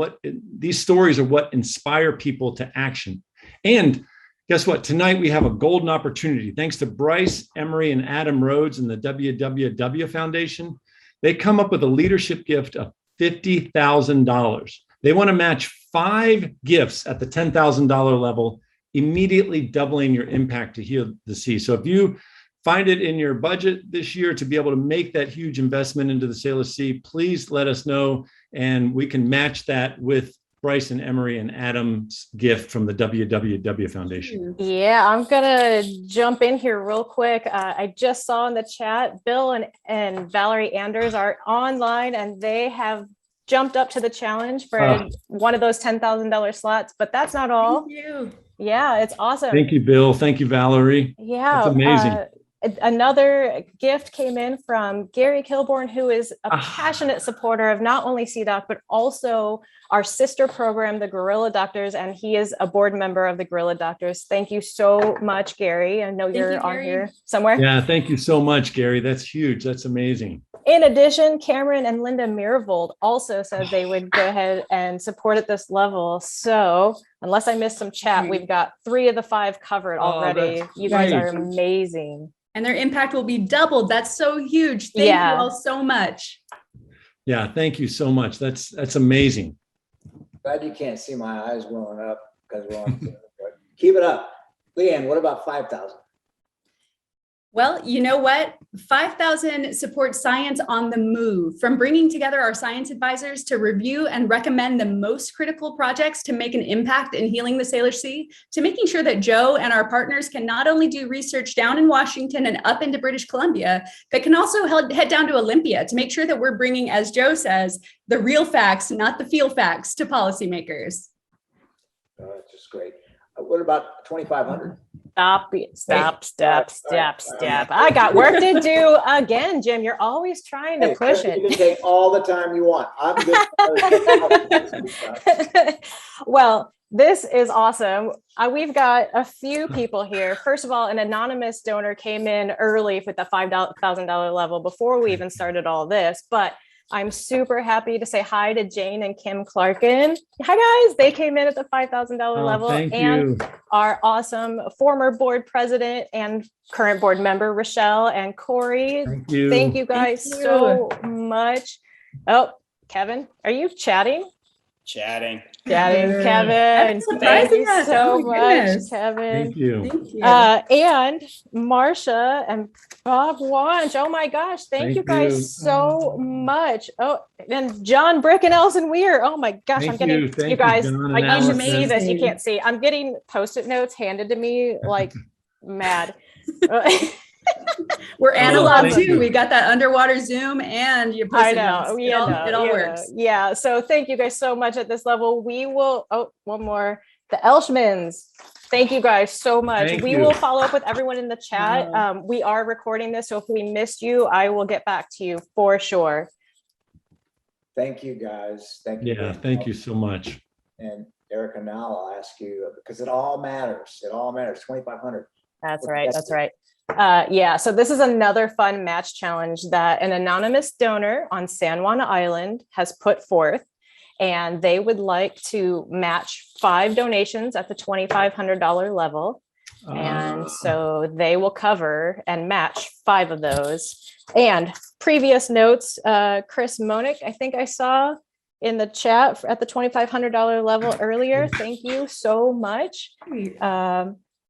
Speaker 6: these stories are what inspire people to action. And guess what? Tonight we have a golden opportunity. Thanks to Bryce, Emery, and Adam Rhodes and the WWW Foundation, they come up with a leadership gift of $50,000. They want to match 5 gifts at the $10,000 level, immediately doubling your impact to heal the sea. So if you find it in your budget this year to be able to make that huge investment into the Salish Sea, please let us know, and we can match that with Bryce and Emery and Adam's gift from the WWW Foundation.
Speaker 7: Yeah, I'm gonna jump in here real quick. I just saw in the chat, Bill and Valerie Anders are online, and they have jumped up to the challenge for one of those $10,000 slots, but that's not all.
Speaker 1: Thank you.
Speaker 7: Yeah, it's awesome.
Speaker 6: Thank you, Bill. Thank you, Valerie.
Speaker 7: Yeah,
Speaker 6: that's amazing.
Speaker 7: Another gift came in from Gary Kilborn, who is a passionate supporter of not only CDOC, but also our sister program, the Gorilla Doctors, and he is a board member of the Gorilla Doctors. Thank you so much, Gary. I know you're on here somewhere.
Speaker 6: Yeah, thank you so much, Gary. That's huge. That's amazing.
Speaker 7: In addition, Cameron and Linda Miravold also said they would go ahead and support at this level. So unless I missed some chat, we've got 3 of the 5 covered already.
Speaker 6: that's
Speaker 7: You guys are
Speaker 6: great.
Speaker 7: amazing.
Speaker 1: And their impact will be doubled. That's so huge. Thank you all so much.
Speaker 6: Yeah, thank you so much. That's amazing.
Speaker 3: Glad you can't see my eyes welling up because we're on. But keep it up. Leanne, what about 5,000?
Speaker 1: Well, you know what? 5,000 supports science on the move, from bringing together our science advisors to review and recommend the most critical projects to make an impact in healing the Salish Sea, to making sure that Joe and our partners can not only do research down in Washington and up into British Columbia, but can also head down to Olympia to make sure that we're bringing, as Joe says, the real facts, not the feel facts, to policymakers.
Speaker 3: That's just great. What about 2,500?
Speaker 7: Stop. I got work to do again, Jim. You're always trying to push it.
Speaker 3: You can take all the time you want. I'm good.
Speaker 7: Well, this is awesome. We've got a few people here. First of all, an anonymous donor came in early with the $5,000 level before we even started all this, but I'm super happy to say hi to Jane and Kim Clarkin. Hi guys, they came in at the $5,000 level. And our awesome former board president and current board member, Rochelle and Corey. Thank you guys so much. Oh, Kevin, are you chatting?
Speaker 2: Chatting,
Speaker 7: Kevin. Thank you so much, Kevin.
Speaker 6: Thank you.
Speaker 7: And Marcia and Bob Wanch. Oh my gosh, thank you guys so much. Oh, and John Brick and Elson Weir. Oh my gosh, I'm getting you guys. I usually see this. You can't see. I'm getting Post-it notes handed to me like mad.
Speaker 1: We're analog too. We got that underwater zoom and you
Speaker 7: I know.
Speaker 1: It all works.
Speaker 7: Yeah. So thank you guys so much at this level. We will, one more. The Elshmans. Thank you guys so much. We will follow up with everyone in the chat. We are recording this, so if we missed you, I will get back to you for sure.
Speaker 3: Thank you guys. Thank you.
Speaker 6: Yeah, thank you so much.
Speaker 3: And Erica, now I'll ask you, because it all matters. It all matters. 2,500.
Speaker 7: That's right. That's right. Yeah, so this is another fun match challenge that an anonymous donor on San Juan Island has put forth, and they would like to match 5 donations at the $2,500 level. And so they will cover and match 5 of those. And previous notes, Chris Monick, I think I saw in the chat at the $2,500 level earlier. Thank you so much.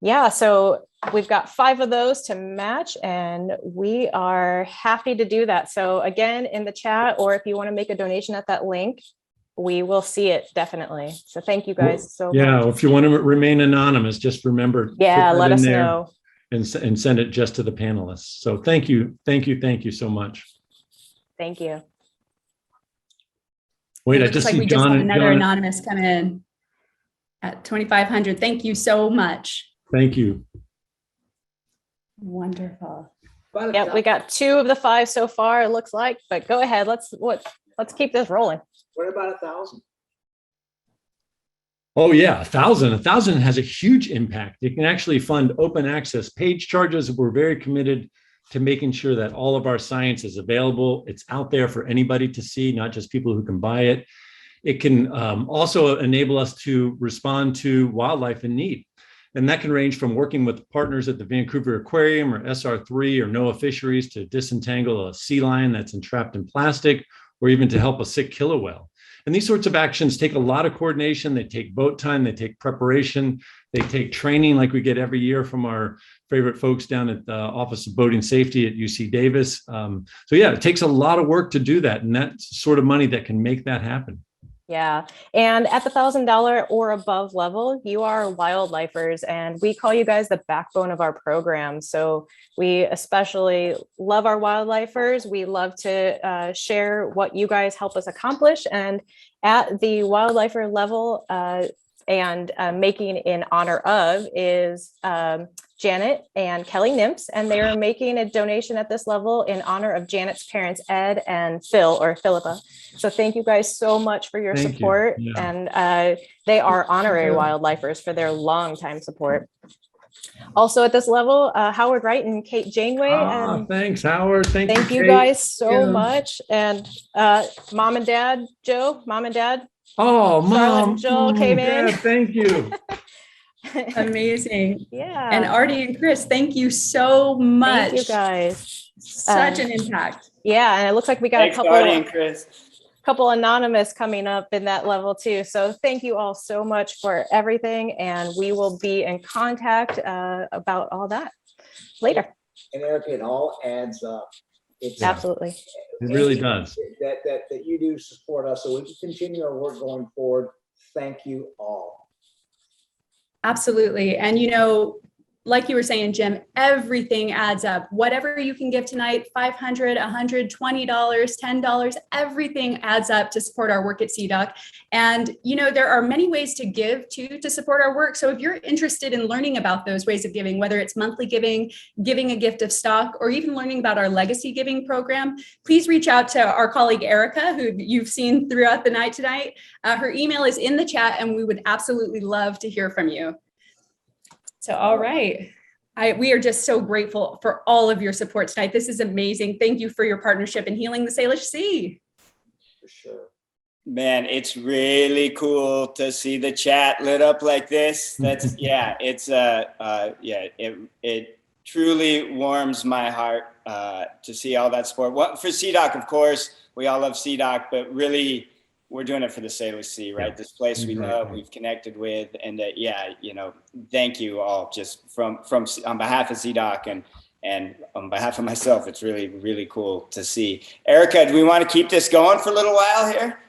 Speaker 7: Yeah, so we've got 5 of those to match, and we are happy to do that. So again, in the chat, or if you want to make a donation at that link, we will see it definitely. So thank you guys so much.
Speaker 6: Yeah, if you want to remain anonymous, just remember.
Speaker 7: Yeah, let us know.
Speaker 6: And send it just to the panelists. So thank you so much.
Speaker 7: Thank you.
Speaker 6: Wait, I just see
Speaker 1: we just had another anonymous come in at 2,500. Thank you so much.
Speaker 6: Thank you.
Speaker 1: Wonderful.
Speaker 7: Yeah, we got 2 of the 5 so far, it looks like, but go ahead. Let's keep this rolling.
Speaker 3: What about 1,000?
Speaker 6: Oh yeah, 1,000. 1,000 has a huge impact. It can actually fund open access page charges. We're very committed to making sure that all of our science is available. It's out there for anybody to see, not just people who can buy it. It can also enable us to respond to wildlife in need. And that can range from working with partners at the Vancouver Aquarium or SR3 or NOAA Fisheries to disentangle a sea lion that's entrapped in plastic, or even to help a sick killer whale. And these sorts of actions take a lot of coordination. They take boat time, they take preparation, they take training like we get every year from our favorite folks down at the Office of Boating Safety at UC Davis. So yeah, it takes a lot of work to do that. And that's sort of money that can make that happen.
Speaker 7: Yeah. And at the $1,000 or above level, you are wildlifers, and we call you guys the backbone of our program. So we especially love our wildlifers. We love to share what you guys help us accomplish. And at the wildlifer level, and making in honor of is Janet and Kelly Nimps, and they are making a donation at this level in honor of Janet's parents, Ed and Phil, or Philippa. So thank you guys so much for your support. Yeah. And they are honorary wildlifers for their long time support. Also at this level, Howard Wright and Kate Janeway.
Speaker 6: Thanks, Howard. Thank
Speaker 7: you
Speaker 6: Kate.
Speaker 7: guys so much. And Mom and Dad, Joe, Mom and Dad,
Speaker 6: Oh,
Speaker 7: Charlotte
Speaker 6: Mom.
Speaker 7: and Joel came in.
Speaker 6: Yeah, thank you.
Speaker 1: Amazing.
Speaker 7: Yeah.
Speaker 1: And Artie and Chris, thank you so much.
Speaker 7: Thank you guys.
Speaker 1: Such an impact.
Speaker 7: Yeah, and it looks like we got
Speaker 2: Thanks, Artie and Chris.
Speaker 7: couple anonymous coming up in that level too. So thank you all so much for everything, and we will be in contact about all that later.
Speaker 3: And Erica, it all adds up. It's
Speaker 7: Absolutely.
Speaker 6: It really does.
Speaker 3: That you do support us so we can continue our work going forward. Thank you all.
Speaker 1: Absolutely. And like you were saying, Jim, everything adds up. Whatever you can give tonight, $500, $120, $10, everything adds up to support our work at CDOC. And, there are many ways to give to support our work. So if you're interested in learning about those ways of giving, whether it's monthly giving, giving a gift of stock, or even learning about our legacy giving program, please reach out to our colleague, Erica, who you've seen throughout the night tonight. Her email is in the chat, and we would absolutely love to hear from you. So, all right. We are just so grateful for all of your support tonight. This is amazing. Thank you for your partnership in healing the Salish Sea.
Speaker 3: For sure.
Speaker 2: Man, it's really cool to see the chat lit up like this. That's it truly warms my heart to see all that support. Well, for CDOC, of course, we all love CDOC, but really we're doing it for the Salish Sea, right? Yeah. This place we love, we've connected with, and thank you all just from on behalf of CDOC and on behalf of myself. It's really, really cool to see. Erica, do we want to keep this going for a little while here?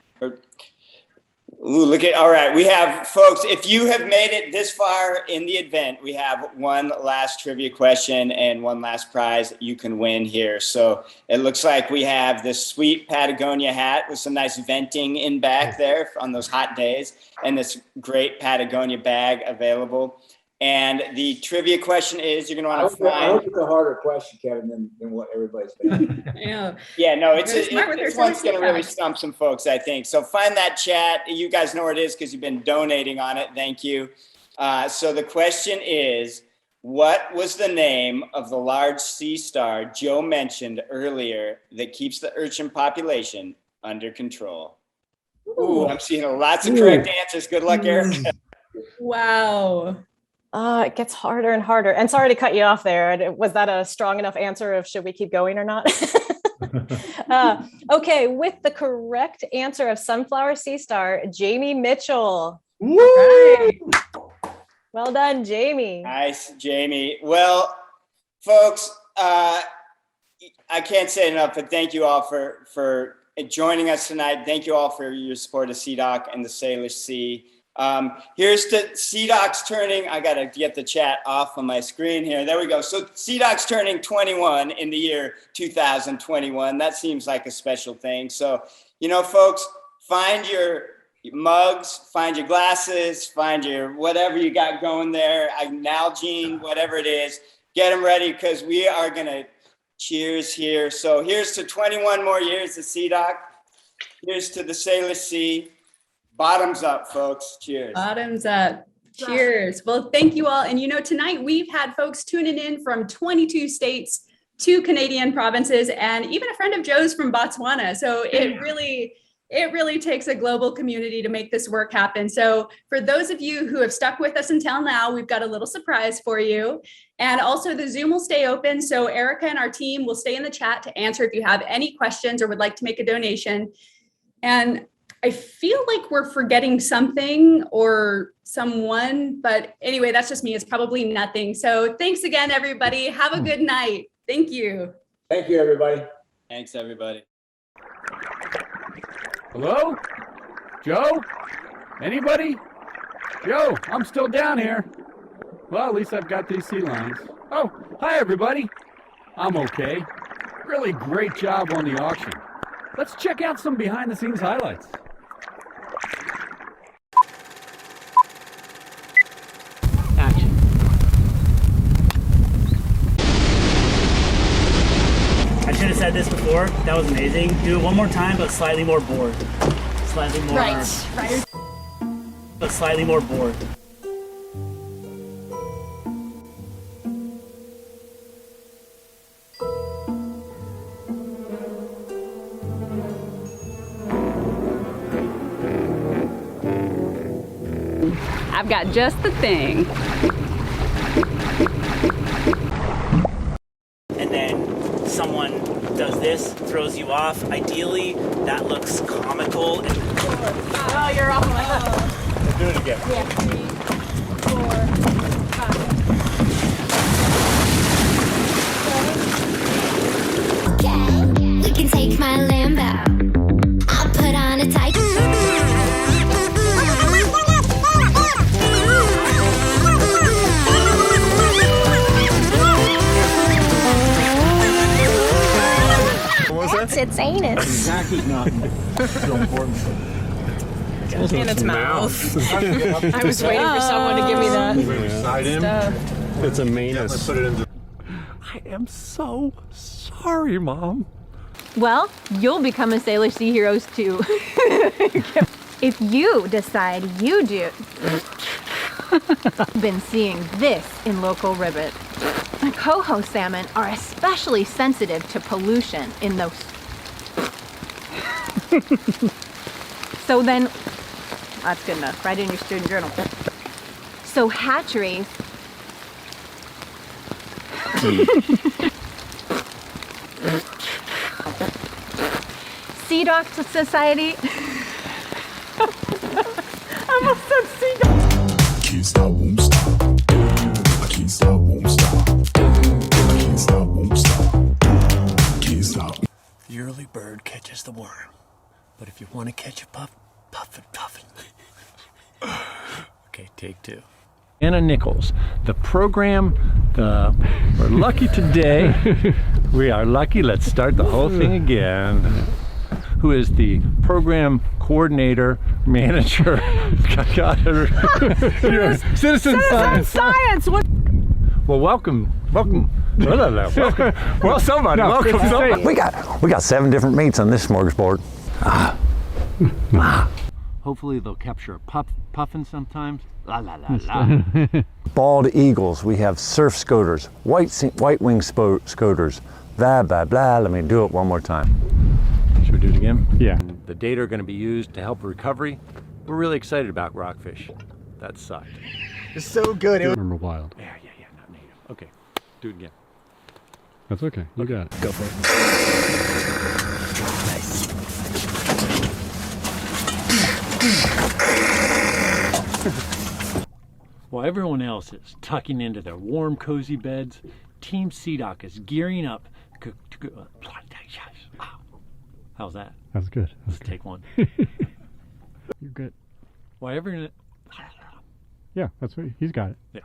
Speaker 2: All right. We have, folks, if you have made it this far in the event, we have one last trivia question and one last prize that you can win here. So it looks like we have this sweet Patagonia hat with some nice venting in back there on those hot days, and this great Patagonia bag available. And the trivia question is, you're going to want to find...
Speaker 3: I hope it's a harder question, Kevin, than what everybody's been.
Speaker 2: Yeah, no, this one's going to really stump some folks, I think. So find that chat. You guys know where it is because you've been donating on it. Thank you. So the question is, what was the name of the large sea star Joe mentioned earlier that keeps the urchin population under control? Ooh, I'm seeing lots of correct answers. Good luck, Erica.
Speaker 1: Wow.
Speaker 7: It gets harder and harder. And sorry to cut you off there. Was that a strong enough answer of should we keep going or not? Okay, with the correct answer of Sunflower Sea Star, Jamie Mitchell. Right. Well done, Jamie.
Speaker 2: Nice, Jamie. Well, folks, I can't say enough, but thank you all for joining us tonight. Thank you all for your support of CDOC and the Salish Sea. Here's to CDOC's turning, I gotta get the chat off on my screen here. There we go. So CDOC's turning 21 in the year 2021. That seems like a special thing. So, folks, find your mugs, find your glasses, find your whatever you got going there, Nalgene, whatever it is, get them ready because we are gonna cheers here. So here's to 21 more years of CDOC. Here's to the Salish Sea. Bottoms up, folks. Cheers.
Speaker 1: Bottoms up. Cheers. Well, thank you all. And tonight we've had folks tuning in from 22 states, 2 Canadian provinces, and even a friend of Joe's from Botswana. So it really takes a global community to make this work happen. So for those of you who have stuck with us until now, we've got a little surprise for you. And also the Zoom will stay open. So Erica and our team will stay in the chat to answer if you have any questions or would like to make a donation. And I feel like we're forgetting something or someone, but anyway, that's just me. It's probably nothing. So thanks again, everybody. Have a good night. Thank you.
Speaker 3: Thank you, everybody.
Speaker 2: Thanks, everybody.
Speaker 6: Hello? Joe? Anybody? Joe, I'm still down here. Well, at least I've got these sea lions. Oh, hi, everybody. I'm okay. Really great job on the auction. Let's check out some behind-the-scenes highlights.
Speaker 18: I should have said this before. That was amazing. Do it one more time, but slightly more bored. Slightly more.
Speaker 1: Right.
Speaker 18: But slightly more bored.
Speaker 19: I've got just the thing.
Speaker 18: And then someone does this, throws you off. Ideally, that looks comical.
Speaker 7: Oh, you're off my hook.
Speaker 6: Do it again.
Speaker 7: Yeah, 3, 4, 5.
Speaker 15: Okay, you can take my Lambo. I'll put on a tight. That's its anus.
Speaker 3: Zach is not so important.
Speaker 7: In its mouth. I was waiting for someone to give me that.
Speaker 16: It's a manus.
Speaker 6: I am so sorry, Mom.
Speaker 20: Well, you'll become a Sailor Sea Heroes too. If you decide you do. Been seeing this in local Ribbit. Coho salmon are especially sensitive to pollution in those. So then, that's good enough. Write in your student journal. So hatcheries. Sea Dock Society. I almost said Sea Dock.
Speaker 21: Can't stop, won't stop. I can't stop, won't stop. I can't stop, won't stop. Can't stop.
Speaker 6: The early bird catches the worm. But if you want to catch a puff, puff it, puff it. Okay, take 2. Anna Nichols, the program, we're lucky today. We are lucky. Let's start the whole thing again. Who is the program coordinator, manager? You're citizen science. What? Well, welcome. Welcome. Well, somebody.
Speaker 22: No,
Speaker 6: welcome. Somebody.
Speaker 22: We got 7 different meats on this smorgasbord.
Speaker 6: Hopefully they'll capture a puffin sometimes. La la la la.
Speaker 22: Bald eagles. We have surf scoters, white wing scoters. Blah blah blah. Let me do it one more time.
Speaker 6: Should we do it again?
Speaker 16: Yeah.
Speaker 6: The data are going to be used to help recovery. We're really excited about rockfish. That sucked.
Speaker 3: It's so good.
Speaker 16: Remember wild.
Speaker 6: Yeah, not native. Okay, do it again.
Speaker 16: That's okay. You got it.
Speaker 6: Go for it. While everyone else is tucking into their warm, cozy beds, Team CDOC is gearing up to go. How's that?
Speaker 16: That's good.
Speaker 6: Let's take one.
Speaker 16: You're good.
Speaker 6: While everyone.
Speaker 16: Yeah, that's what he's got it.
Speaker 6: Yeah.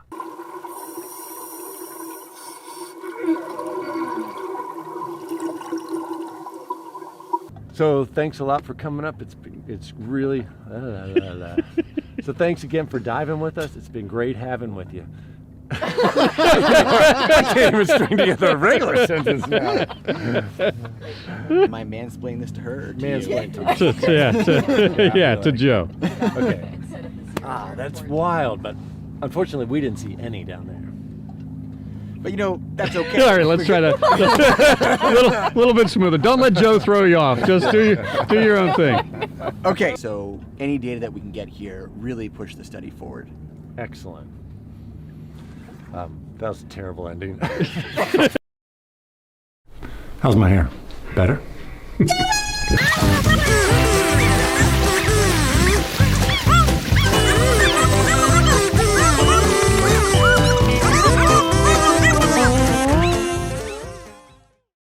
Speaker 6: So thanks a lot for coming up. It's really so thanks again for diving with us. It's been great having with you. I can't even string together a regular sentence now.
Speaker 23: Am I mansplaining this to her? Or to
Speaker 6: Mansplain
Speaker 16: To to Joe.
Speaker 6: Okay. That's wild, but unfortunately we didn't see any down there.
Speaker 23: But that's okay.
Speaker 16: All right, let's try that. little bit smoother. Don't let Joe throw you off. Just do your own thing.
Speaker 23: Okay. So any data that we can get here really push the study forward.
Speaker 6: Excellent. That was a terrible ending. How's my hair? Better?